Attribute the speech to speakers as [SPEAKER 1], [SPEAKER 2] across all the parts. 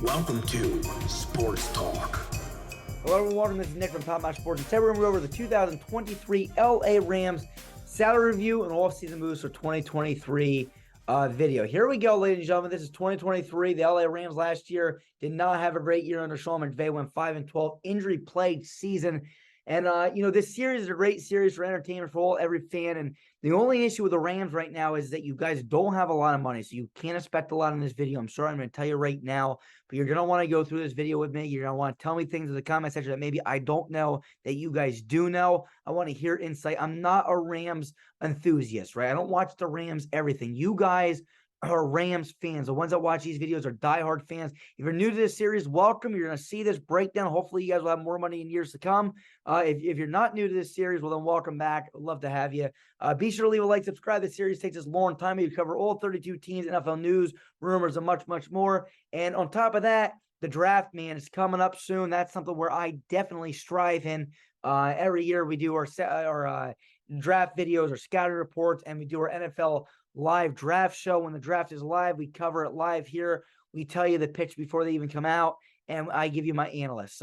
[SPEAKER 1] Welcome to Sports Talk.
[SPEAKER 2] Hello everyone, welcome. This is Nick from Top Notch Sports. And today we're going to go over the 2023 LA Rams salary review and off-season moves for 2023 video. Here we go, ladies and gentlemen. This is 2023. The LA Rams last year did not have a great year under Sean McVay, went 5-12, injury-plagued season. And, this series is a great series for entertainment for every fan. And the only issue with the Rams right now is that you guys don't have a lot of money, so you can't expect a lot in this video. I'm sorry, I'm going to tell you right now, but you're going to want to go through this video with me. You're going to want to tell me things in the comment section that maybe I don't know that you guys do know. I want to hear insight. I'm not a Rams enthusiast, right? I don't watch the Rams everything. You guys are Rams fans. The ones that watch these videos are diehard fans. If you're new to this series, welcome. You're going to see this breakdown. Hopefully, you guys will have more money in years to come. If you're not new to this series, well, then welcome back. I'd love to have you. Be sure to leave a like, subscribe. This series takes us a long time. We cover all 32 teams, NFL news, rumors, and much, much more. And on top of that, the draft, man, is coming up soon. That's something where I definitely strive in. Every year we do our draft videos or scouting reports, and we do our NFL live draft show. When the draft is live, we cover it live here. We tell you the picks before they even come out, and I give you my analysts.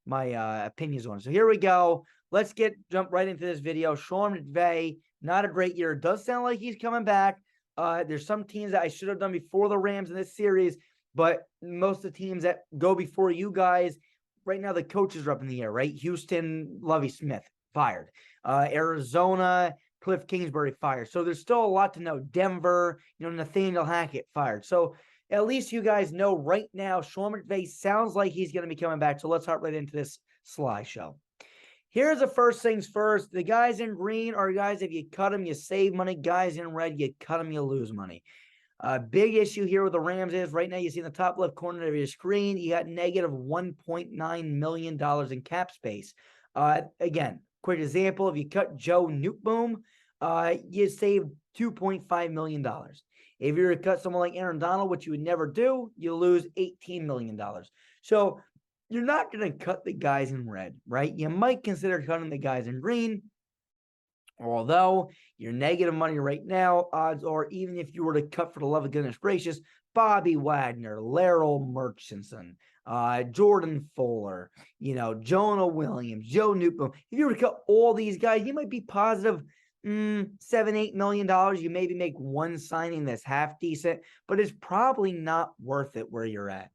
[SPEAKER 2] My opinions on it. So here we go. Let's jump right into this video. Sean McVay, not a great year. It does sound like he's coming back. There's some teams that I should have done before the Rams in this series, but most of the teams that go before you guys, right now the coaches are up in the air, right? Houston, Lovie Smith, fired. Arizona, Cliff Kingsbury, fired. So there's still a lot to know. Denver, Nathaniel Hackett, fired. So at least you guys know right now, Sean McVay sounds like he's going to be coming back. So let's hop right into this slideshow. Here's the first things first. The guys in green are guys, if you cut them, you save money. Guys in red, you cut them, you lose money. Big issue here with the Rams is right now you see in the top left corner of your screen, you got negative $1.9 million in cap space. Again, quick example, if you cut Joe Newtboom, you save $2.5 million. If you were to cut someone like Aaron Donald, which you would never do, you lose $18 million. So you're not going to cut the guys in red, right? You might consider cutting the guys in green, although you're negative money right now. Odds are, even if you were to cut, for the love of goodness gracious, Bobby Wagner, Laryl Murchison, Jordan Fuller, Jonah Williams, Joe Newtboom. If you were to cut all these guys, you might be positive $7-8 million. You maybe make one signing that's half decent, but it's probably not worth it where you're at.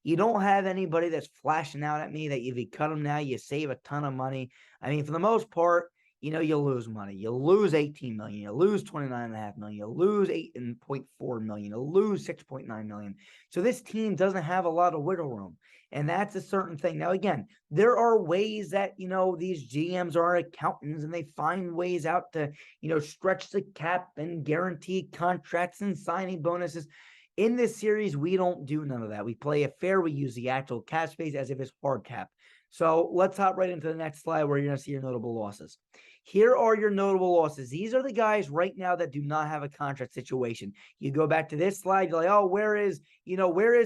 [SPEAKER 2] You don't have anybody that's flashing out at me that if you cut them now, you save a ton of money. I mean, for the most part, you lose money. You lose $18 million. You lose $29.5 million. You lose $8.4 million. You lose $6.9 million. So this team doesn't have a lot of wiggle room, and that's a certain thing. Now, again, there are ways that, these GMs are accountants, and they find ways out to, stretch the cap and guarantee contracts and signing bonuses. In this series, we don't do none of that. We play it fair. We use the actual cap space as if it's hard cap. So let's hop right into the next slide where you're going to see your notable losses. Here are your notable losses. These are the guys right now that do not have a contract situation. You go back to this slide, you're like, oh, where is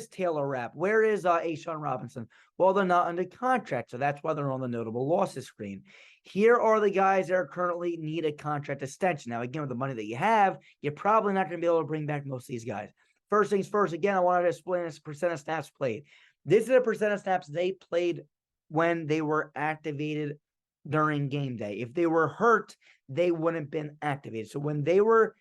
[SPEAKER 2] Taylor Rapp? Where is A'Shawn Robinson? Well, they're not under contract, so that's why they're on the notable losses screen. Here are the guys that are currently need a contract extension. Now, again, with the money that you have, you're probably not going to be able to bring back most of these guys. First things first, again, I wanted to explain this percent of snaps played. This is a percent of snaps they played when they were activated during game day. If they were hurt, they wouldn't have been activated. So when they were,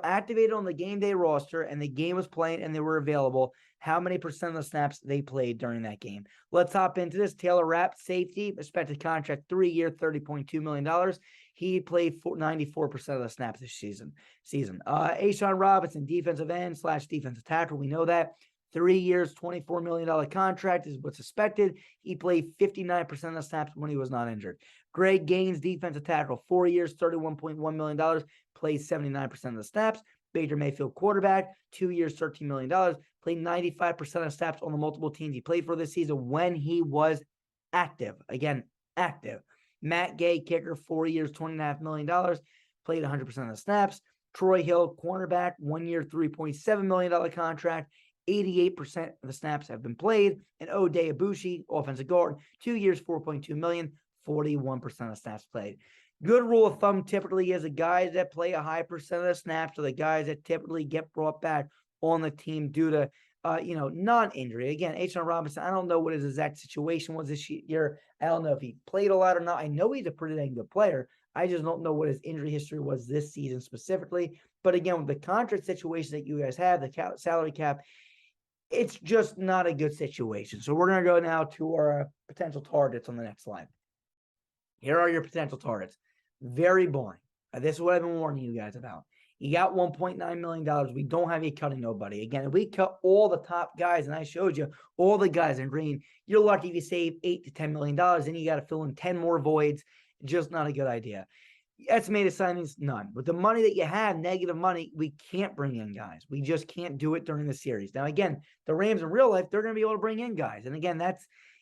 [SPEAKER 2] activated on the game day roster and the game was playing and they were available, how many percent of the snaps they played during that game? Let's hop into this. Taylor Rapp, safety, expected contract, 3-year, $30.2 million. He played 94% of the snaps this season. A'Shawn Robinson, defensive end / defensive tackle. We know that. 3 years, $24 million contract is what's expected. He played 59% of the snaps when he was not injured. Greg Gaines, defensive tackle, 4 years, $31.1 million, played 79% of the snaps. Baker Mayfield, quarterback, 2 years, $13 million, played 95% of snaps on the multiple teams he played for this season when he was active. Again, active. Matt Gay, kicker, 4 years, $20.5 million, played 100% of the snaps. Troy Hill, cornerback, 1 year, $3.7 million contract. 88% of the snaps have been played. And Oday Abushi, offensive guard, 2 years, $4.2 million, 41% of snaps played. Good rule of thumb typically is the guys that play a high percent of the snaps are the guys that typically get brought back on the team due to non-injury. Again, H.N. Robinson, I don't know what his exact situation was this year. I don't know if he played a lot or not. I know he's a pretty dang good player. I just don't know what his injury history was this season specifically. But again, with the contract situation that you guys have, the salary cap, it's just not a good situation. So we're going to go now to our potential targets on the next slide. Here are your potential targets. Very boring. This is what I've been warning you guys about. You got $1.9 million. We don't have you cutting nobody. Again, if we cut all the top guys, and I showed you all the guys in green, you're lucky if you save $8 to $10 million. Then you got to fill in 10 more voids. Just not a good idea. Estimated signings, none. With the money that you have, negative money, we can't bring in guys. We just can't do it during the series. Now, again, the Rams in real life, they're going to be able to bring in guys. And again,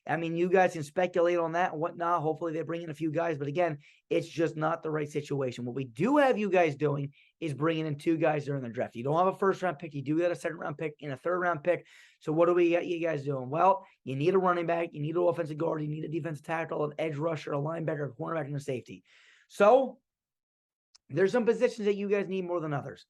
[SPEAKER 2] you guys can speculate on that and whatnot. Hopefully they bring in a few guys. But again, it's just not the right situation. What we do have you guys doing is bringing in 2 guys during the draft. You don't have a first-round pick. You do get a second-round pick and a third-round pick. So what do we got you guys doing? Well, you need a running back. You need an offensive guard. You need a defensive tackle, an edge rusher, a linebacker, a cornerback, and a safety. So there's some positions that you guys need more than others.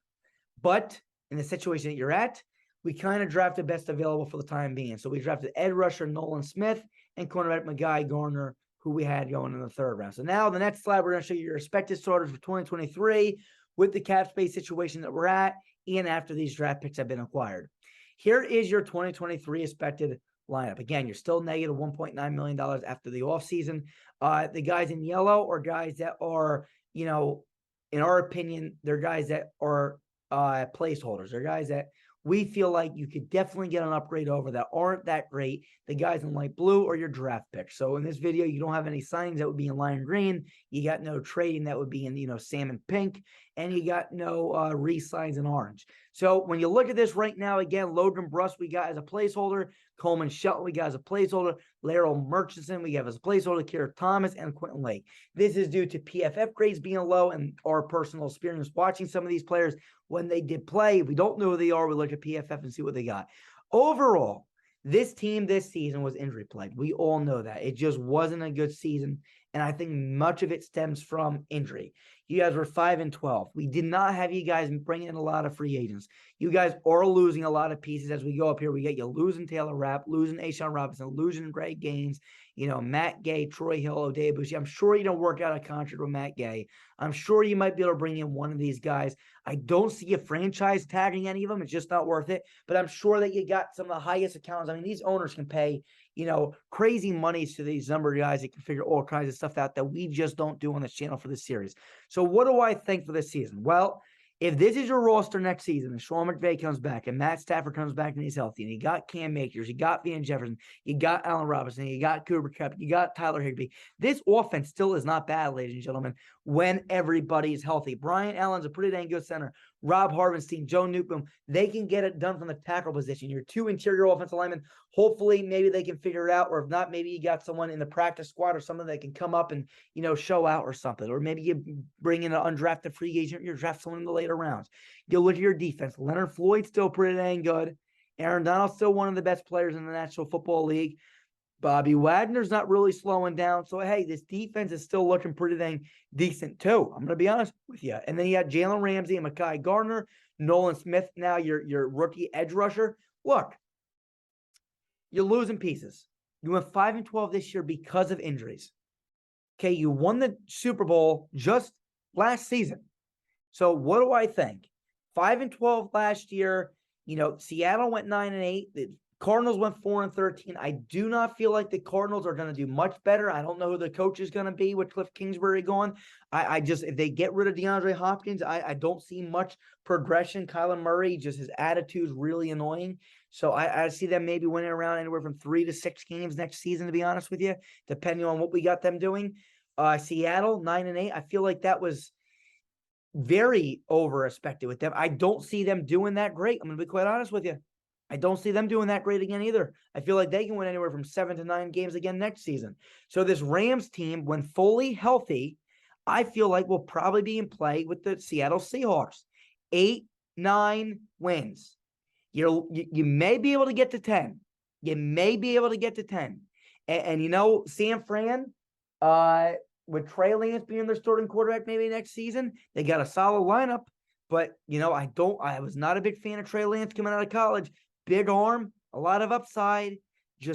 [SPEAKER 2] But in the situation that you're at, we kind of drafted best available for the time being. So we drafted edge rusher Nolan Smith and cornerback Mekhi Garner, who we had going in the 3rd round. So now the next slide, we're going to show you your expected starters for 2023 with the cap space situation that we're at and after these draft picks have been acquired. Here is your 2023 expected lineup. Again, you're still negative $1.9 million after the offseason. The guys in yellow are guys that are, in our opinion, they're guys that are placeholders. They're guys that we feel like you could definitely get an upgrade over that aren't that great. The guys in light blue are your draft picks. So in this video, you don't have any signings that would be in lime green. You got no trading that would be in, salmon pink. And you got no re-signs in orange. So when you look at this right now, again, Logan Bruss we got as a placeholder. Coleman Shelton we got as a placeholder. Laryl Murchison we have as a placeholder. Kira Thomas and Quentin Lake. This is due to PFF grades being low and our personal experience watching some of these players when they did play. If we don't know who they are, we look at PFF and see what they got. Overall, this team this season was injury plagued. We all know that. It just wasn't a good season, and I think much of it stems from injury. You guys were 5-12. We did not have you guys bringing in a lot of free agents. You guys are losing a lot of pieces as we go up here. We get you losing Taylor Rapp, losing A'Shawn Robinson, losing Greg Gaines, Matt Gay, Troy Hill, O'Day Bushi. I'm sure you don't work out a contract with Matt Gay. I'm sure you might be able to bring in one of these guys. I don't see a franchise tagging any of them. It's just not worth it. But I'm sure that you got some of the highest accounts. I mean, these owners can pay, crazy monies to these number of guys that can figure all kinds of stuff out that we just don't do on this channel for this series. So what do I think for this season? Well, if this is your roster next season and Sean McVay comes back and Matt Stafford comes back and he's healthy and you got Cam Akers, you got Van Jefferson, you got Allen Robinson, you got Cooper Kupp, you got Tyler Higbee, this offense still is not bad, ladies and gentlemen, when everybody is healthy. Brian Allen's a pretty dang good center. Rob Harvenstein, Joe Newcomb, they can get it done from the tackle position. Your 2 interior offensive linemen, hopefully maybe they can figure it out, or if not, maybe you got someone in the practice squad or someone that can come up and, show out or something. Or maybe you bring in an undrafted free agent, you draft someone in the later rounds. You look at your defense. Leonard Floyd's still pretty dang good. Aaron Donald's still one of the best players in the National Football League. Bobby Wagner's not really slowing down. So, hey, this defense is still looking pretty dang decent, too. I'm going to be honest with you. And then you got Jalen Ramsey and Mekhi Garner, Nolan Smith, now your rookie edge rusher. Look, you're losing pieces. You went 5-12 this year because of injuries. Okay, you won the Super Bowl just last season. So what do I think? 5-12 last year. Seattle went 9-8. The Cardinals went 4-13. I do not feel like the Cardinals are going to do much better. I don't know who the coach is going to be with Cliff Kingsbury gone. I just, if they get rid of DeAndre Hopkins, I don't see much progression. Kyler Murray, just his attitude is really annoying. So I see them maybe winning around anywhere from 3 to 6 games next season, to be honest with you, depending on what we got them doing. Seattle, 9-8. I feel like that was very over-expected with them. I don't see them doing that great. I'm going to be quite honest with you. I don't see them doing that great again either. I feel like they can win anywhere from 7 to 9 games again next season. So this Rams team, when fully healthy, I feel like will probably be in play with the Seattle Seahawks. 8-9 wins. You may be able to get to 10. You may be able to get to 10. And San Fran, with Trey Lance being their starting quarterback maybe next season, they got a solid lineup. But, I was not a big fan of Trey Lance coming out of college. big arm, a lot of upside.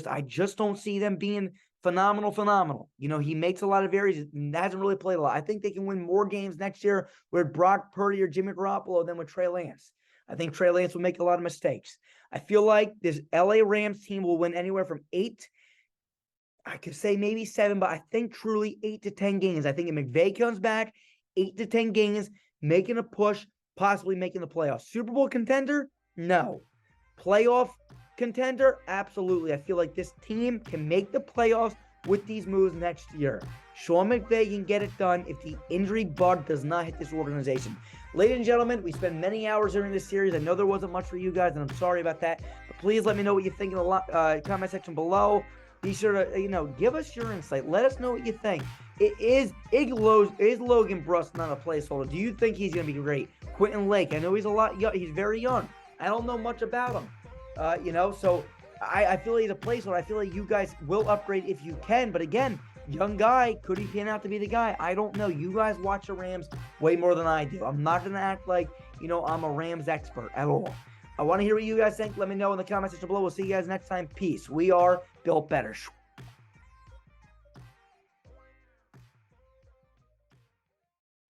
[SPEAKER 2] I just don't see them being phenomenal. He makes a lot of errors and hasn't really played a lot. I think they can win more games next year with Brock Purdy or Jimmy Garoppolo than with Trey Lance. I think Trey Lance will make a lot of mistakes. I feel like this LA Rams team will win anywhere from 8, I could say maybe 7, but I think truly 8 to 10 games. I think if McVay comes back, 8 to 10 games, making a push, possibly making the playoffs. Super Bowl contender? No. Playoff contender? Absolutely. I feel like this team can make the playoffs with these moves next year. Sean McVay can get it done if the injury bug does not hit this organization. Ladies and gentlemen, we spent many hours during this series. I know there wasn't much for you guys, and I'm sorry about that. But please let me know what you think in the comment section below. Be sure to, give us your insight. Let us know what you think. Is Logan Bruss not a placeholder? Do you think he's going to be great? Quentin Lake, I know he's he's very young. I don't know much about him. So I feel like he's a placeholder. I feel like you guys will upgrade if you can. But again, young guy, could he pan out to be the guy? I don't know. You guys watch the Rams way more than I do. I'm not going to act like, I'm a Rams expert at all. I want to hear what you guys think. Let me know in the comment section below. We'll see you guys next time. Peace. We are Built Better.